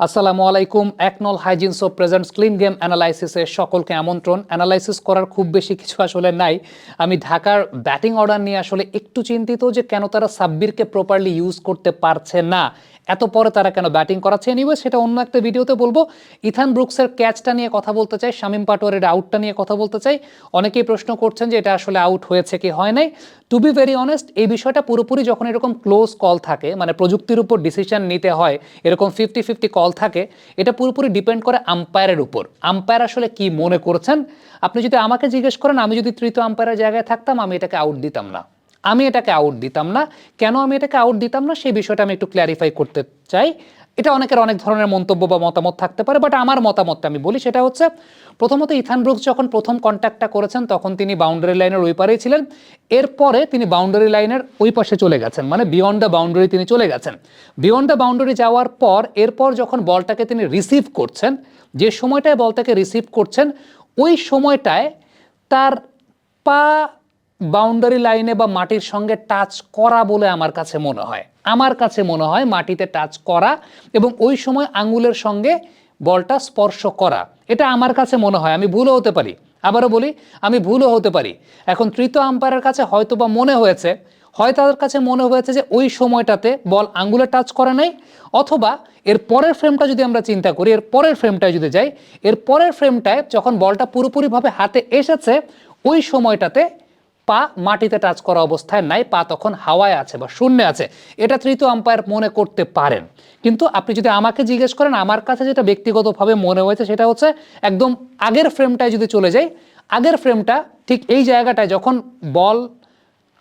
আসসালামু আলাইকুম। একনল hygiene soap presents clean game অ্যানালাইসিসে সকলকে আমন্ত্রণ। অ্যানালাইসিস করার খুব বেশি কিছু আসলে নাই। আমি ঢাকার ব্যাটিং অর্ডার নিয়ে আসলে একটু চিন্তিত যে কেন তারা সাব্বিরকে প্রপারলি ইউজ করতে পারছে না, এত পরে তারা কেন ব্যাটিং করাচ্ছে। এনিওয়ে সেটা অন্য একটা ভিডিওতে বলবো। ইথান ব্রুকসের ক্যাচটা নিয়ে কথা বলতে চাই, শামীম পাটোয়ারের আউটটা নিয়ে কথা বলতে চাই। অনেকেই প্রশ্ন করছেন যে এটা আসলে আউট হয়েছে কি হয় নাই। টু বি ভেরি অনেস্ট, এই বিষয়টা পুরোপুরি যখন এরকম ক্লোজ কল থাকে, মানে প্রযুক্তির উপর ডিসিশন নিতে হয়, এরকম 50-50 কল থাকে, এটা পুরোপুরি ডিপেন্ড করে আম্পায়ারের উপর। আম্পায়ার আসলে কি মনে করছেন। আপনি যদি আমাকে জিজ্ঞেস করেন, আমি যদি তৃতীয় আম্পায়ারের জায়গায় থাকতাম, আমি এটাকে আউট দিতাম না। কেন আমি এটাকে আউট দিতাম না সেই বিষয়টা আমি একটু ক্ল্যারিফাই করতে চাই। এটা অনেকের অনেক ধরনের মন্তব্য বা মতামত থাকতে পারে, বাট আমার মতামতটা আমি বলি। সেটা হচ্ছে, প্রথমত ইথান ব্রুকস যখন প্রথম কন্ট্যাক্টটা করেছেন তখন তিনি বাউন্ডারি লাইনের ওই পারেই ছিলেন। এরপরে তিনি বাউন্ডারি লাইনের ওই পাশে চলে গেছেন, মানে বিয়ন্ড দ্য বাউন্ডারি তিনি চলে গেছেন। বিয়ন্ড দ্য বাউন্ডারি যাওয়ার পর এরপর যখন বলটাকে তিনি রিসিভ করছেন, যে সময়টায় বলটাকে রিসিভ করছেন ওই সময়টায় তার পা বাউন্ডারি লাইনে বা মাটির সঙ্গে টাচ করা বলে আমার কাছে মনে হয় মাটিতে টাচ করা এবং ওই সময় আঙ্গুলের সঙ্গে বলটা স্পর্শ করা, এটা আমার কাছে মনে হয়। আমি ভুলও হতে পারি, আবারও বলি আমি ভুলও হতে পারি। এখন তৃতীয় আম্পায়ারের কাছে হয়তো বা তাদের কাছে মনে হয়েছে যে ওই সময়টাতে বল আঙ্গুলে টাচ করা নেই, অথবা এর পরের ফ্রেমটা যদি আমরা চিন্তা করি, এর পরের ফ্রেমটায় যদি যাই, এর পরের ফ্রেমটায় যখন বলটা পুরোপুরিভাবে হাতে এসেছে ওই সময়টাতে পা মাটিতে টাচ করা অবস্থায় নাই, পা তখন হাওয়ায় আছে বা শূন্যে আছে। এটা তৃতীয় আম্পায়ার মনে করতে পারেন। কিন্তু আপনি যদি আমাকে জিজ্ঞেস করেন, আমার কাছে যেটা ব্যক্তিগতভাবে মনে হয়েছে সেটা হচ্ছে একদম আগের ফ্রেমটায় যদি চলে যাই, আগের ফ্রেমটা ঠিক এই জায়গাটায় যখন বল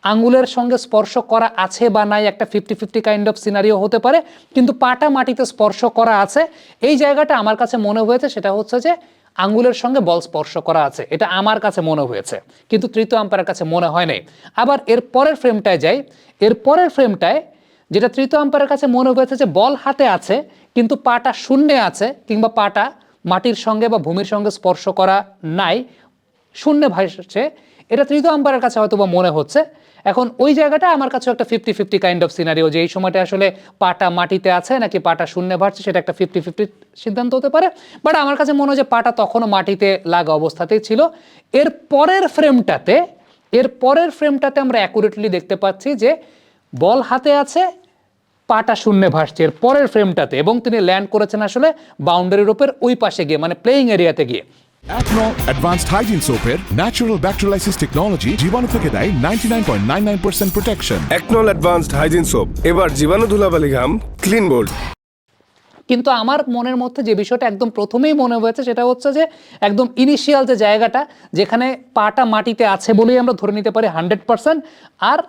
আঙ্গুলের সঙ্গে স্পর্শ করা আছে বা নাই, একটা 50-50 কাইন্ড অফ সিনারিও হতে পারে, কিন্তু পাটা মাটিতে স্পর্শ করা আছে, এই জায়গাটা আমার কাছে মনে হয়েছে সেটা হচ্ছে যে আঙ্গুলের সঙ্গে বল স্পর্শ করা আছে, এটা আমার কাছে মনে হয়েছে, কিন্তু তৃতীয় আম্পায়ারের কাছে মনে হয় নাই। আবার এর পরের ফ্রেমটায় যাই, এর পরের ফ্রেমটায় যেটা তৃতীয় আম্পায়ারের কাছে মনে হয়েছে যে বল হাতে আছে কিন্তু পাটা শূন্যে আছে, কিংবা পাটা মাটির সঙ্গে বা ভূমির সঙ্গে স্পর্শ করা নাই, শূন্যে ভাসছে, এটা তৃতীয় আম্পায়ারের কাছে হয়তো বা মনে হচ্ছে। এখন ওই জায়গাটা আমার কাছে একটা 50-50 কাইন্ড অফ সিনারিও, যে এই সময়টা আসলে পাটা মাটিতে আছে নাকি পাটা শূন্যে ভাসছে, সেটা একটা 50-50 সিদ্ধান্ত হতে পারে। বাট আমার কাছে মনে হয় যে পাটা তখনও মাটিতে লাগা অবস্থাতেই ছিল। এর পরের ফ্রেমটাতে আমরা অ্যাকুরেটলি দেখতে পাচ্ছি যে বল হাতে আছে, পাটা শূন্যে ভাসছে এর পরের ফ্রেমটাতে, এবং তিনি ল্যান্ড করেছেন আসলে বাউন্ডারির উপর ওই পাশে গিয়ে, মানে প্লেইং এরিয়াতে গিয়ে। একনল অ্যাডভান্সড হাইজিন সোপের ন্যাচারাল ব্যাকটেরিয়ালাইসিস টেকনোলজি জীবাণু থেকে দেয় 99.99% প্রোটেকশন। একনল অ্যাডভান্সড হাইজিন সোপ, এবার জীবাণু ধুলাবালি ঘাম ক্লিন বোল্ড। কিন্তু আমার মনের মধ্যে যে বিষয়টা একদম প্রথমেই মনে হয়েছে সেটা হচ্ছে যে একদম ইনিশিয়াল যে জায়গাটা যেখানে পাটা মাটিতে আছে বলেই আমরা ধরে নিতে পারি 100%, আর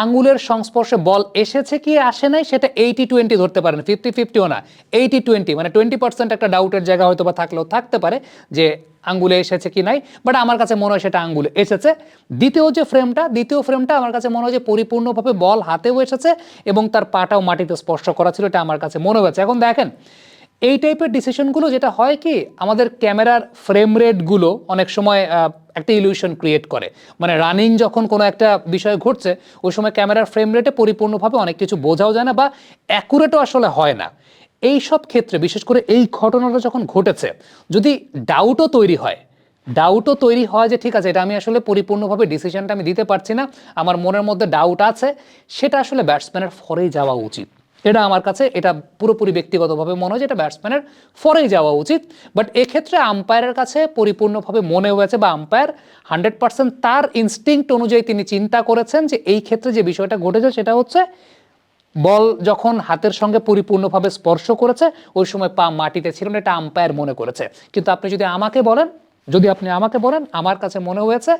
আঙ্গুলের সংস্পর্শে বল এসেছে কি আসে নাই সেটা 80-20 ধরতে পারেন, 50-50ও না, 80-20, মানে 20% একটা ডাউটের জায়গা হয়তো বা থাকলেও থাকতে পারে যে আঙ্গুলে এসেছে কি নাই, বাট আমার কাছে মনে হয় সেটা আঙ্গুলে এসেছে। দ্বিতীয় ফ্রেমটা আমার কাছে মনে হয় যে পরিপূর্ণভাবে বল হাতেও এসেছে এবং তার পাটাও মাটিতে স্পর্শ করা ছিল, এটা আমার কাছে মনে হয়েছে। এখন দেখেন এই টাইপের ডিসিশনগুলো যেটা হয় কি, আমাদের ক্যামেরার ফ্রেম রেটগুলো অনেক সময় একটা ইলিউশন ক্রিয়েট করে, মানে রানিং যখন কোনো একটা বিষয় ঘটছে ওই সময় ক্যামেরার ফ্রেম রেটে পরিপূর্ণভাবে অনেক কিছু বোঝাও যায় না বা অ্যাকুরেটও আসলে হয় না। এই সব ক্ষেত্রে বিশেষ করে এই ঘটনাটা যখন ঘটেছে, যদি ডাউটও তৈরি হয় যে ঠিক আছে এটা আমি আসলে পরিপূর্ণভাবে ডিসিশনটা আমি দিতে পারছি না, আমার মনের মধ্যে ডাউট আছে, সেটা আসলে ব্যাটসম্যানের ফরেই যাওয়া উচিত। এটা আমার কাছে, এটা পুরোপুরি ব্যক্তিগতভাবে মনে হয় যে এটা ব্যাটসম্যানের ফরেই যাওয়া উচিত। বাট এক্ষেত্রে আম্পায়ারের কাছে পরিপূর্ণভাবে মনে হয়েছে, বা আম্পায়ার 100% তার ইনস্টিংক্ট অনুযায়ী তিনি চিন্তা করেছেন যে এই ক্ষেত্রে যে বিষয়টা ঘটেছে সেটা হচ্ছে বল যখন হাতের সঙ্গে পরিপূর্ণভাবে স্পর্শ করেছে ওই সময় পা মাটিতে ছিল না, এটা আম্পায়ার মনে করেছে। কিন্তু আপনি যদি আমাকে বলেন আমার কাছে মনে হয়েছে,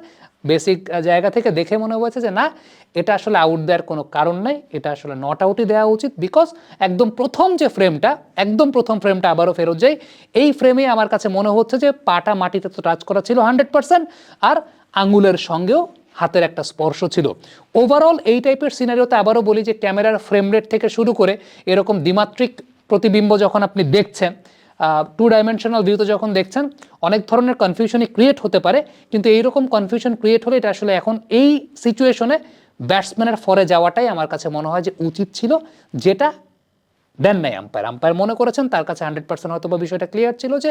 বেসিক জায়গা থেকে দেখে মনে হয়েছে যে না, এটা আসলে আউট দেওয়ার কোনো কারণ নাই, এটা আসলে নট আউটই দেওয়া উচিত। বিকজ একদম প্রথম ফ্রেমটা আবারও ফেরত যাই, এই ফ্রেমে আমার কাছে মনে হচ্ছে যে পাটা মাটিতে তো টাচ করা ছিল 100%, আর আঙ্গুলের সঙ্গেও হাতের একটা স্পর্শ ছিল। ওভারঅল এই টাইপের সিনারিওতে আবারও বলি যে ক্যামেরার ফ্রেম রেট থেকে শুরু করে এরকম দ্বিমাত্রিক প্রতিবিম্ব যখন আপনি দেখছেন, 2 ডাইমেনশনাল ভিউতে যখন দেখছেন, অনেক ধরনের কনফিউশনই ক্রিয়েট হতে পারে, কিন্তু এইরকম কনফিউশন ক্রিয়েট হলে এটা আসলে এখন এই সিচুয়েশনে ব্যাটসম্যানের ফরে যাওয়াটাই আমার কাছে মনে হয় যে উচিত ছিল, যেটা দেন নাই আম্পায়ার মনে করেছেন তার কাছে 100% হয়তো বা বিষয়টা ক্লিয়ার ছিল যে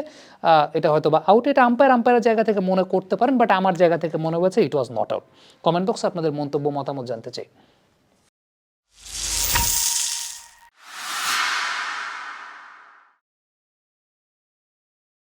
এটা হয়তো বা আউট, এটা আম্পায়ারের জায়গা থেকে মনে করতে পারেন, বাট আমার জায়গা থেকে মনে হয়েছে ইট ওয়াজ নট আউট। কমেন্ট বক্সে আপনাদের মন্তব্য মতামত জানতে চাই।